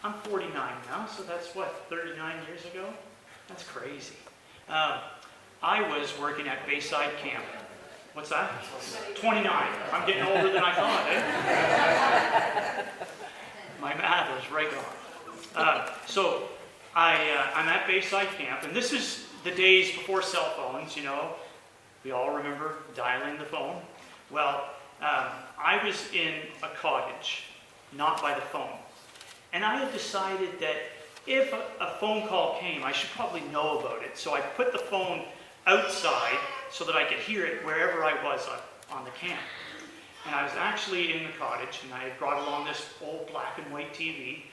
I'm 49 now, so that's what, 39 years ago? That's crazy. I was working at Bayside Camp. What's that? 29. I'm getting older than I thought, eh? My math was right on. So I'm at Bayside Camp, and this is the days before cell phones, you know. We all remember dialing the phone. Well, I was in a cottage, not by the phone. And I had decided that if a phone call came, I should probably know about it. So I put the phone outside so that I could hear it wherever I was on the camp. And I was actually in the cottage, and I had brought along this old black and white TV.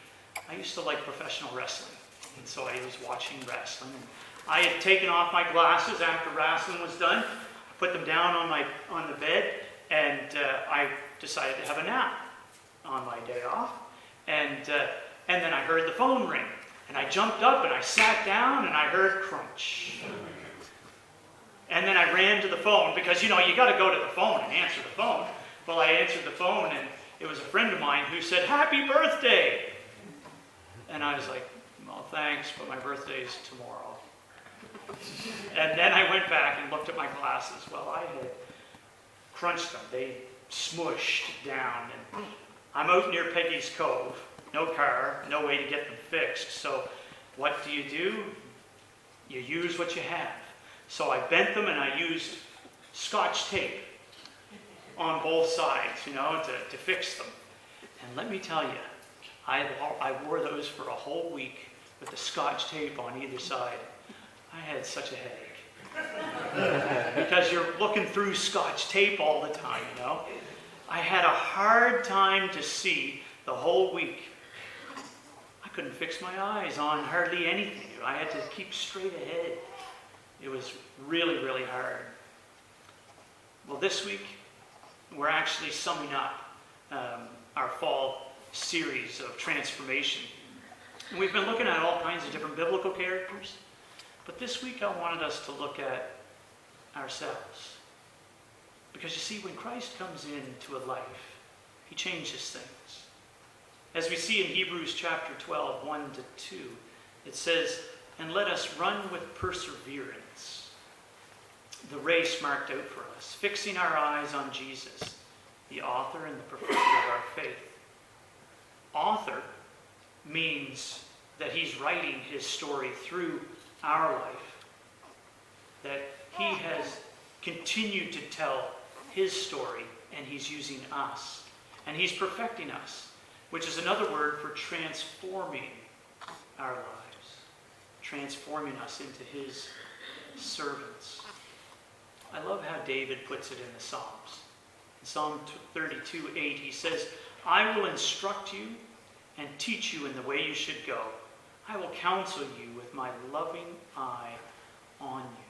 I used to like professional wrestling, and so I was watching wrestling. And I had taken off my glasses after wrestling was done, put them down on the bed, and I decided to have a nap on my day off. And then I heard the phone ring, and I jumped up and I sat down and I heard crunch. And then I ran to the phone because, you know, you got to go to the phone and answer the phone. Well, I answered the phone, and it was a friend of mine who said, "Happy birthday!" And I was like, "Well, thanks, but my birthday is tomorrow." And then I went back and looked at my glasses. Well, I had crunched them. They smushed down, and I'm out near Peggy's Cove. No car, no way to get them fixed. So what do? You use what you have. So I bent them, and I used Scotch tape on both sides, you know, to fix them. And let me tell you, I wore those for a whole week with the Scotch tape on either side. I had such a headache. Because you're looking through Scotch tape all the time, you know. I had a hard time to see the whole week. I couldn't fix my eyes on hardly anything. I had to keep straight ahead. It was really, really hard. Well, this week, we're actually summing up our fall series of transformation. And we've been looking at all kinds of different biblical characters. But this week, I wanted us to look at ourselves. Because you see, when Christ comes into a life, he changes things. As we see in Hebrews chapter 12, 1 to 2, it says, "And let us run with perseverance the race marked out for us, fixing our eyes on Jesus, the author and the perfecter of our faith." Author means that he's writing his story through our life, that he has continued to tell his story, and he's using us, and he's perfecting us, which is another word for transforming our lives, transforming us into his servants. I love how David puts it in the Psalms. In Psalm 32:8, he says, "I will instruct you and teach you in the way you should go. I will counsel you with my loving eye on you."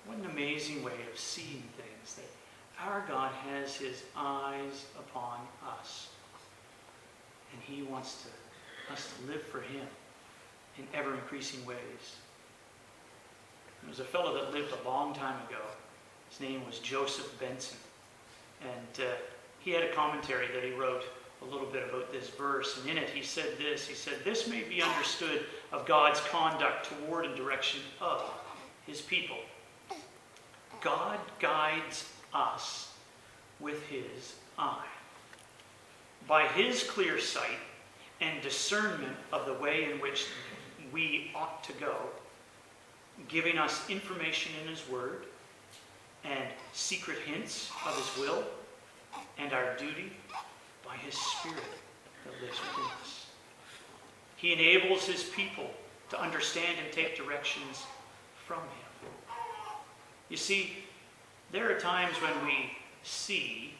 What an amazing way of seeing things, that our God has his eyes upon us. And he wants us to live for him in ever-increasing ways. There was a fellow that lived a long time ago. His name was Joseph Benson. And he had a commentary that he wrote a little bit about this verse. And in it he said this. He said, "This may be understood of God's conduct toward and direction of his people. God guides us with his eye. By his clear sight and discernment of the way in which we ought to go, giving us information in his word and secret hints of his will and our duty by his Spirit that lives within us. He enables his people to understand and take directions from him." You see, there are times when we see,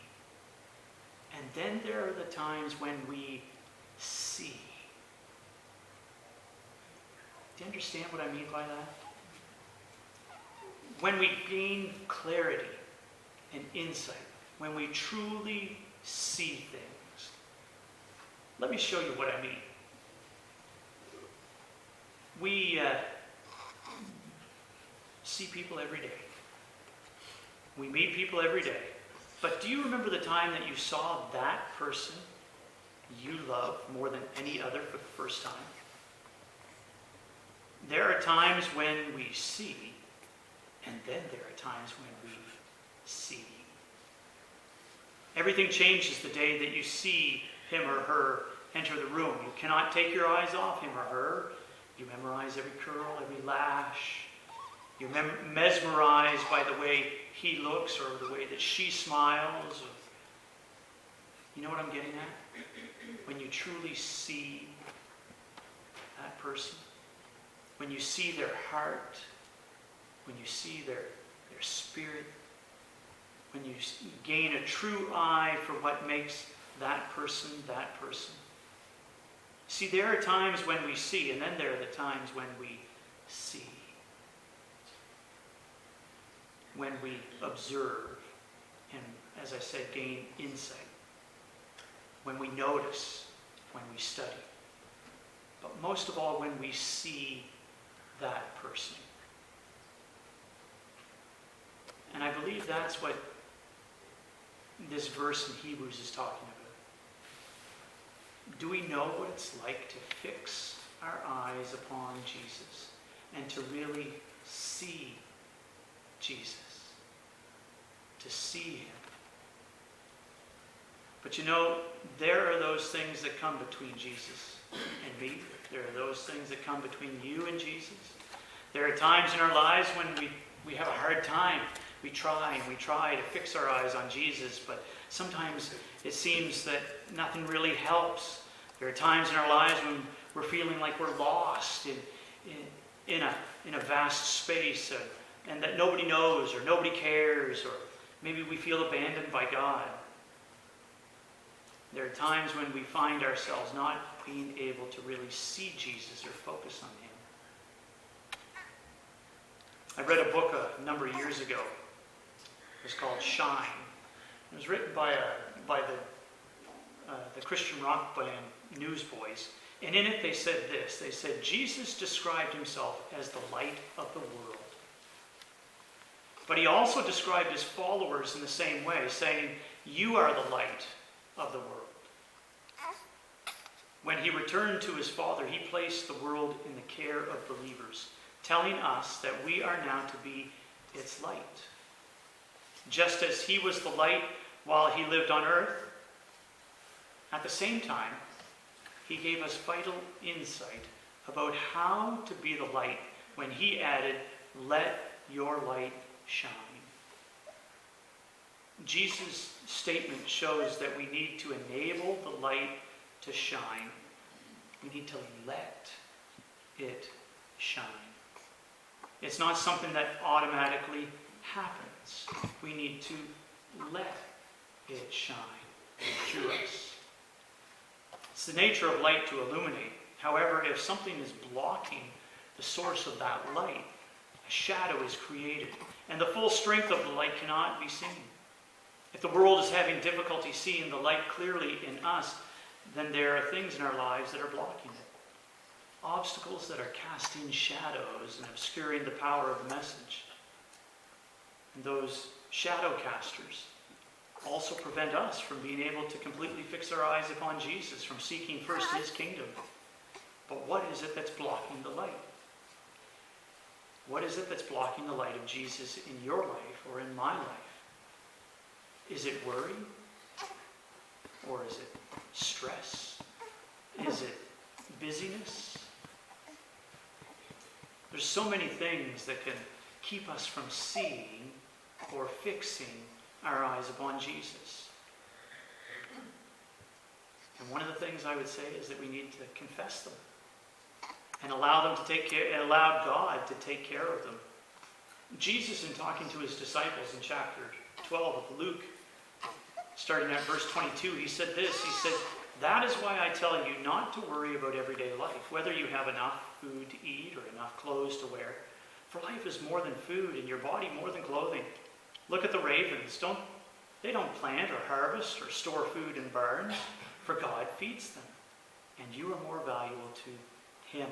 and then there are the times when we see. Do you understand what I mean by that? When we gain clarity and insight, when we truly see things. Let me show you what I mean. We see people every day. We meet people every day. But do you remember the time that you saw that person you love more than any other for the first time? There are times when we see, and then there are times when we see. Everything changes the day that you see him or her enter the room. You cannot take your eyes off him or her. You memorize every curl, every lash. You're mesmerized by the way he looks or the way that she smiles. You know what I'm getting at? When you truly see that person, when you see their heart, when you see their spirit, when you gain a true eye for what makes that person that person. See, there are times when we see, and then there are the times when we see. When we observe and, as I said, gain insight. When we notice, when we study. But most of all, when we see that person. And I believe that's what this verse in Hebrews is talking about. Do we know what it's like to fix our eyes upon Jesus and to really see Jesus? To see him. But you know, there are those things that come between Jesus and me. There are those things that come between you and Jesus. There are times in our lives when we have a hard time. We try to fix our eyes on Jesus, but sometimes it seems that nothing really helps. There are times in our lives when we're feeling like we're lost in a vast space and that nobody knows or nobody cares, or maybe we feel abandoned by God. There are times when we find ourselves not being able to really see Jesus or focus on him. I read a book a number of years ago. It was called Shine. It was written by the Christian rock band Newsboys. And in it they said this. They said, Jesus described himself as the light of the world. But he also described his followers in the same way, saying, you are the light of the world. When he returned to his Father, he placed the world in the care of believers, telling us that we are now to be its light. Just as he was the light while he lived on earth, at the same time, he gave us vital insight about how to be the light when he added, let your light shine. Jesus' statement shows that we need to enable the light to shine. We need to let it shine. It's not something that automatically happens. We need to let it shine through us. It's the nature of light to illuminate. However, if something is blocking the source of that light, a shadow is created, and the full strength of the light cannot be seen. If the world is having difficulty seeing the light clearly in us, then there are things in our lives that are blocking it. Obstacles that are casting shadows and obscuring the power of the message. And those shadow casters also prevent us from being able to completely fix our eyes upon Jesus, from seeking first his kingdom. But what is it that's blocking the light? What is it that's blocking the light of Jesus in your life or in my life? Is it worry? Or is it stress? Is it busyness? There's so many things that can keep us from seeing or fixing our eyes upon Jesus. And one of the things I would say is that we need to confess them and allow them to take care, and allow God to take care of them. Jesus, in talking to his disciples in chapter 12 of Luke, starting at verse 22, he said this. He said, that is why I tell you not to worry about everyday life, whether you have enough food to eat or enough clothes to wear. For life is more than food, and your body more than clothing. Look at the ravens. They don't plant or harvest or store food in barns, for God feeds them. And you are more valuable to him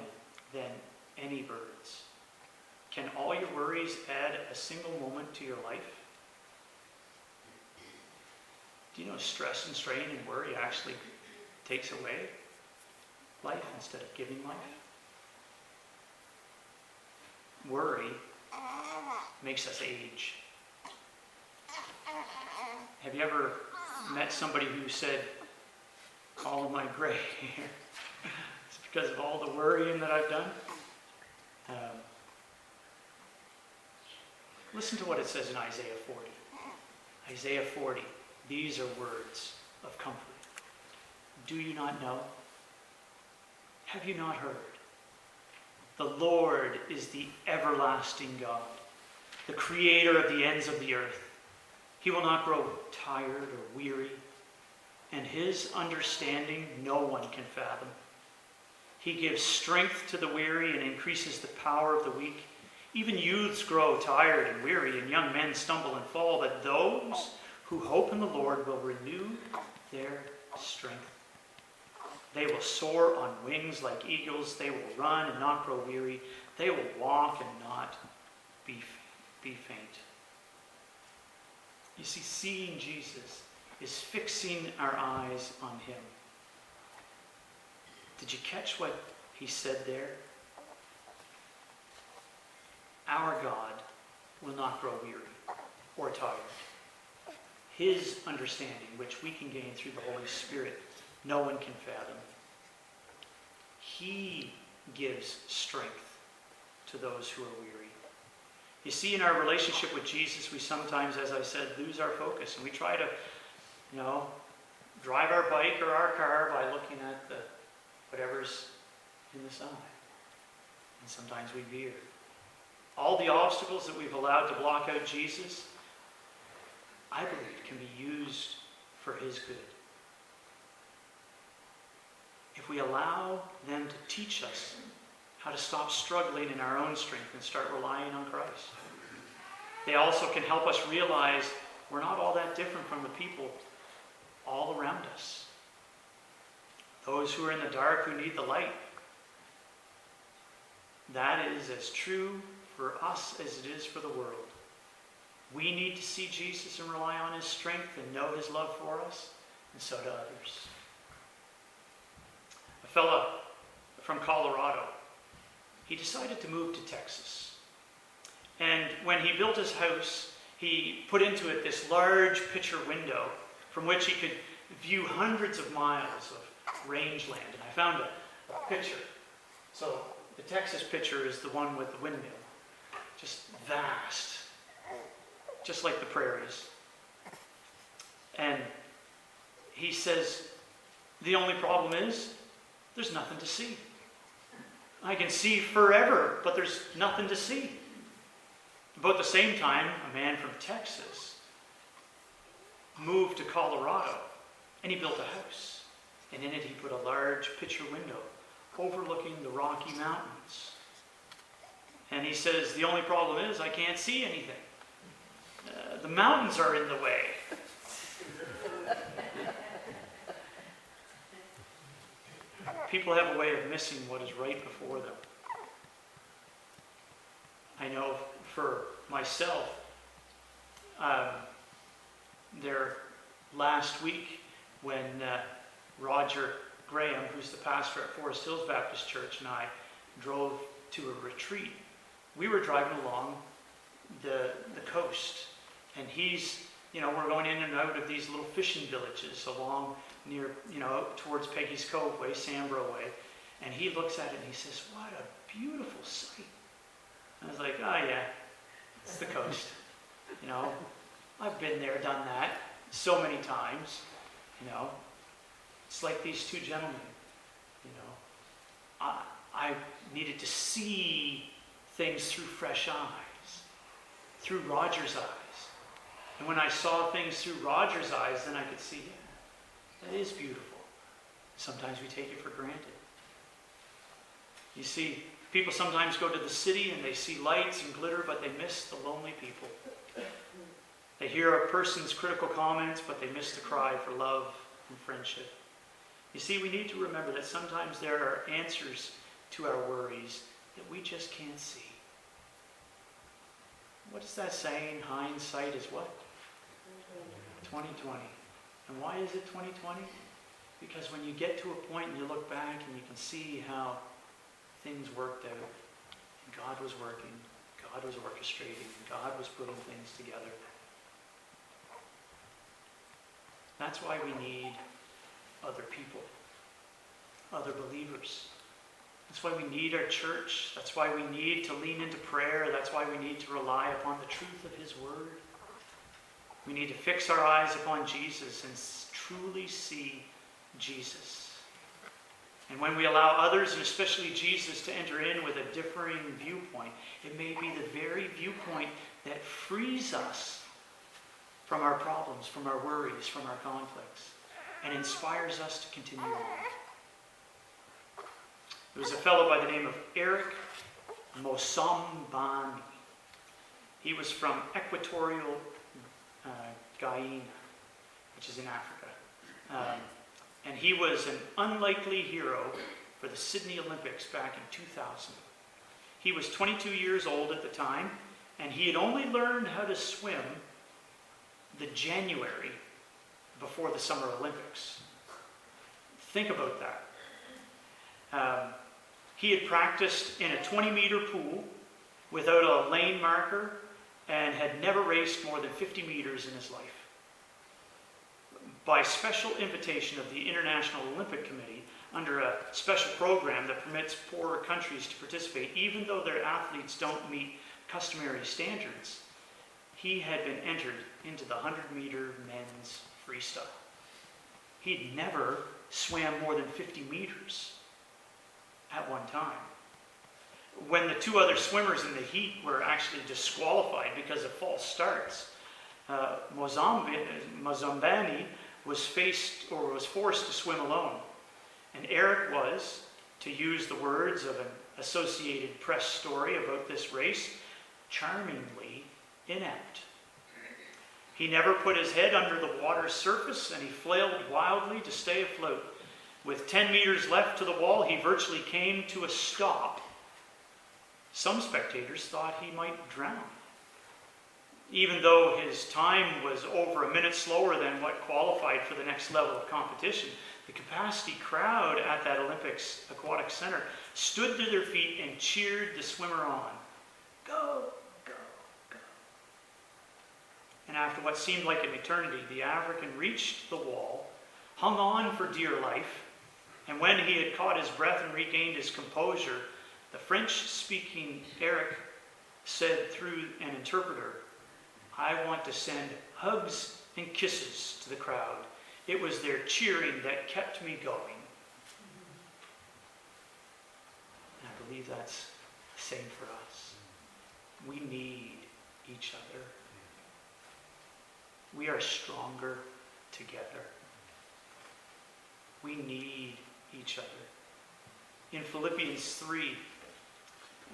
than any birds. Can all your worries add a single moment to your life? Do you know stress and strain and worry actually takes away life instead of giving life. Worry makes us age. Have you ever met somebody who said, all of my gray hair, it's because of all the worrying that I've done? Listen to what it says in Isaiah 40. Isaiah 40, these are words of comfort. Do you not know? Have you not heard? The Lord is the everlasting God, the creator of the ends of the earth. He will not grow tired or weary, and his understanding no one can fathom. He gives strength to the weary and increases the power of the weak. Even youths grow tired and weary, and young men stumble and fall, but those who hope in the Lord will renew their strength. They will soar on wings like eagles. They will run and not grow weary. They will walk and not be faint. You see, seeing Jesus is fixing our eyes on him. Did you catch what he said there? Our God will not grow weary or tired. His understanding, which we can gain through the Holy Spirit, no one can fathom. He gives strength to those who are weary. You see, in our relationship with Jesus, we sometimes, as I said, lose our focus. And we try to, drive our bike or our car by looking at the whatever's in the side. And sometimes we veer. All the obstacles that we've allowed to block out Jesus, I believe, can be used for his good. If we allow them to teach us how to stop struggling in our own strength and start relying on Christ. They also can help us realize we're not all that different from the people all around us. Those who are in the dark who need the light. That is as true for us as it is for the world. We need to see Jesus and rely on his strength and know his love for us, and so do others. A fellow from Colorado, he decided to move to Texas. And when he built his house, he put into it this large picture window from which he could view hundreds of miles of rangeland. And I found a picture. So the Texas picture is the one with the windmill. Just vast. Just like the prairies. And he says, the only problem is, there's nothing to see. I can see forever, but there's nothing to see. About the same time, a man from Texas moved to Colorado, and he built a house. And in it, he put a large picture window overlooking the Rocky Mountains. And he says, the only problem is I can't see anything. The mountains are in the way. People have a way of missing what is right before them. I know for myself, there last week when Roger Graham, who's the pastor at Forest Hills Baptist Church, and I drove to a retreat, we were driving along the coast, and we're going in and out of these little fishing villages along near, towards Peggy's Cove way, Sambro way, and he looks at it and he says, what a beautiful sight. I was like, oh yeah, it's the coast. I've been there, done that so many times. It's like these two gentlemen. I needed to see things through fresh eyes, through Roger's eyes. And when I saw things through Roger's eyes, then I could see, yeah, that is beautiful. Sometimes we take it for granted. You see, people sometimes go to the city and they see lights and glitter, but they miss the lonely people. They hear a person's critical comments, but they miss the cry for love and friendship. You see, we need to remember that sometimes there are answers to our worries that we just can't see. What is that saying? Hindsight is what? 20/20. And why is it 20/20? Because when you get to a point and you look back and you can see how things worked out, and God was working, God was orchestrating, and God was putting things together. That's why we need other people, other believers. That's why we need our church. That's why we need to lean into prayer. That's why we need to rely upon the truth of His Word. We need to fix our eyes upon Jesus and truly see Jesus. And when we allow others, and especially Jesus, to enter in with a differing viewpoint, it may be the very viewpoint that frees us from our problems, from our worries, from our conflicts, and inspires us to continue on. There was a fellow by the name of Eric Mosambani. He was from Equatorial Guinea, which is in Africa. And he was an unlikely hero for the Sydney Olympics back in 2000. He was 22 years old at the time, and he had only learned how to swim the January before the Summer Olympics. Think about that. He had practiced in a 20-meter pool without a lane marker and had never raced more than 50 meters in his life. By special invitation of the International Olympic Committee, under a special program that permits poorer countries to participate, even though their athletes don't meet customary standards, he had been entered into the 100-meter men's freestyle. He'd never swam more than 50 meters at one time. When the two other swimmers in the heat were actually disqualified because of false starts, Mozambani was forced to swim alone. And Eric was, to use the words of an Associated Press story about this race, charmingly inept. He never put his head under the water's surface, and he flailed wildly to stay afloat. With 10 meters left to the wall, he virtually came to a stop. Some spectators thought he might drown. Even though his time was over a minute slower than what qualified for the next level of competition, the capacity crowd at that Olympics Aquatic Center stood to their feet and cheered the swimmer on. Go, go, go. And after what seemed like an eternity, the African reached the wall, hung on for dear life, and when he had caught his breath and regained his composure, the French-speaking Eric said through an interpreter, "I want to send hugs and kisses to the crowd. It was their cheering that kept me going." And I believe that's the same for us. We need each other. We are stronger together. We need each other. In Philippians 3,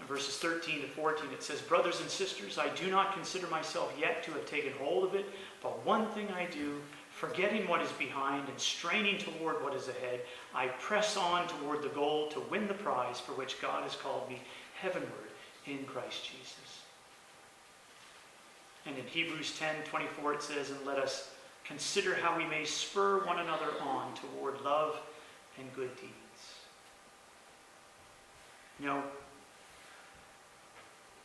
verses 13 to 14, it says, "Brothers and sisters, I do not consider myself yet to have taken hold of it, but one thing I do, forgetting what is behind and straining toward what is ahead, I press on toward the goal to win the prize for which God has called me heavenward in Christ Jesus." And in Hebrews 10:24 it says, "And let us consider how we may spur one another on toward love and good deeds." You know,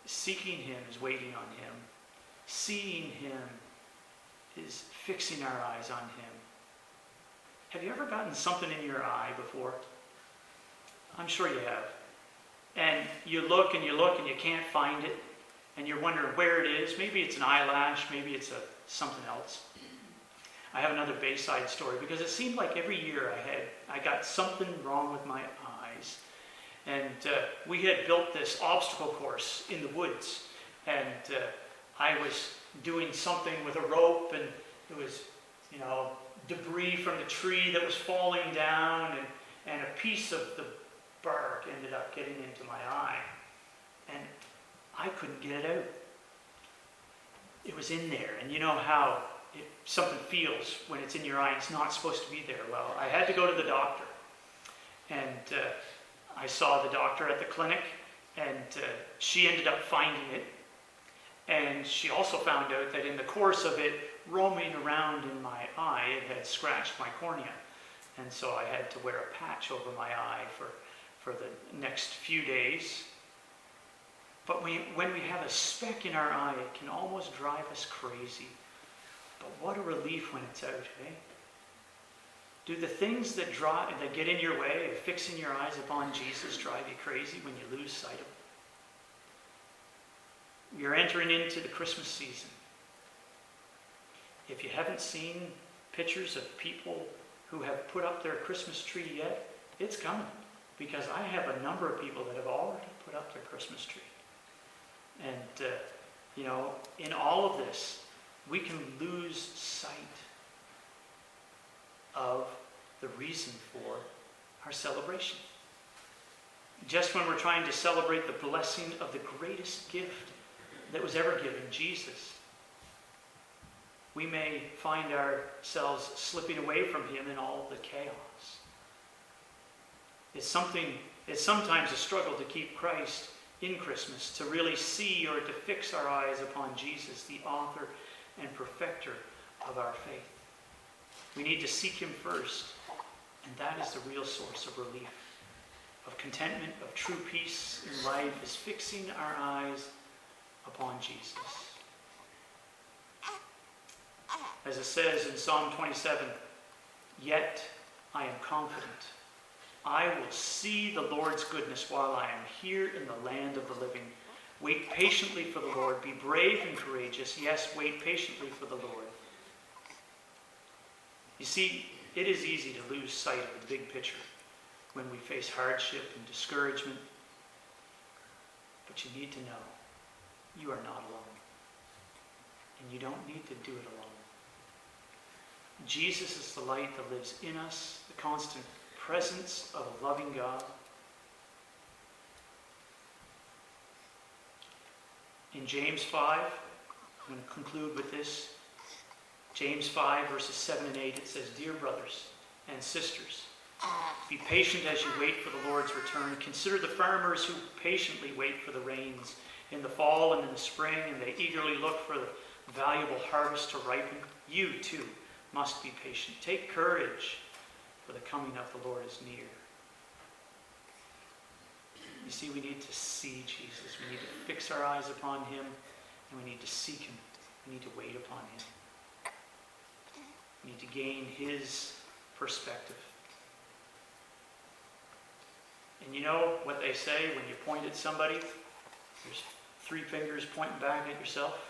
seeking Him is waiting on Him. Seeing Him is fixing our eyes on Him. Have you ever gotten something in your eye before? I'm sure you have. And you look and you look and you can't find it. And you're wondering where it is. Maybe it's an eyelash. Maybe it's something else. I have another Bayside story because it seemed like every year I got something wrong with my eyes. And we had built this obstacle course in the woods. And I was doing something with a rope, and it was, debris from the tree that was falling down, and a piece of the bark ended up getting into my eye. And I couldn't get it out. It was in there. And you know how something feels when it's in your eye and it's not supposed to be there. Well, I had to go to the doctor. And I saw the doctor at the clinic, and she ended up finding it. And she also found out that in the course of it roaming around in my eye, it had scratched my cornea. And so I had to wear a patch over my eye for the next few days. But when we have a speck in our eye, it can almost drive us crazy. But what a relief when it's out, eh? Do the things that get in your way of fixing your eyes upon Jesus drive you crazy when you lose sight of him? We are entering into the Christmas season. If you haven't seen pictures of people who have put up their Christmas tree yet, it's coming. Because I have a number of people that have already put up their Christmas tree. And, in all of this, we can lose sight of the reason for our celebration. Just when we're trying to celebrate the blessing of the greatest gift that was ever given, Jesus, we may find ourselves slipping away from him in all of the chaos. It's sometimes a struggle to keep Christ in Christmas, to really see or to fix our eyes upon Jesus, the author and perfecter of our faith. We need to seek him first, and that is the real source of relief, of contentment, of true peace in life, is fixing our eyes upon Jesus. As it says in Psalm 27, "Yet I am confident. I will see the Lord's goodness while I am here in the land of the living. Wait patiently for the Lord. Be brave and courageous. Yes, wait patiently for the Lord." You see, it is easy to lose sight of the big picture when we face hardship and discouragement. But you need to know you are not alone. And you don't need to do it alone. Jesus is the light that lives in us, the constant presence of a loving God. In James 5, I'm going to conclude with this. James 5, verses 7 and 8, it says, "Dear brothers and sisters, be patient as you wait for the Lord's return. Consider the farmers who patiently wait for the rains in the fall and in the spring, and they eagerly look for the valuable harvest to ripen. You, too, must be patient. Take courage, for the coming of the Lord is near." You see, we need to see Jesus. We need to fix our eyes upon him, and we need to seek him. We need to wait upon him. We need to gain his perspective. And you know what they say when you point at somebody? There's 3 fingers pointing back at yourself.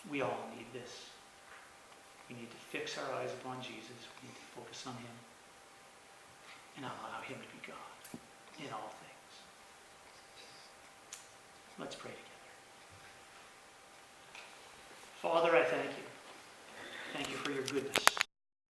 We all need this. We need to fix our eyes upon Jesus. We need to focus on him and allow him to be God in all things. Let's pray together. Father, I thank you. Thank you for your goodness.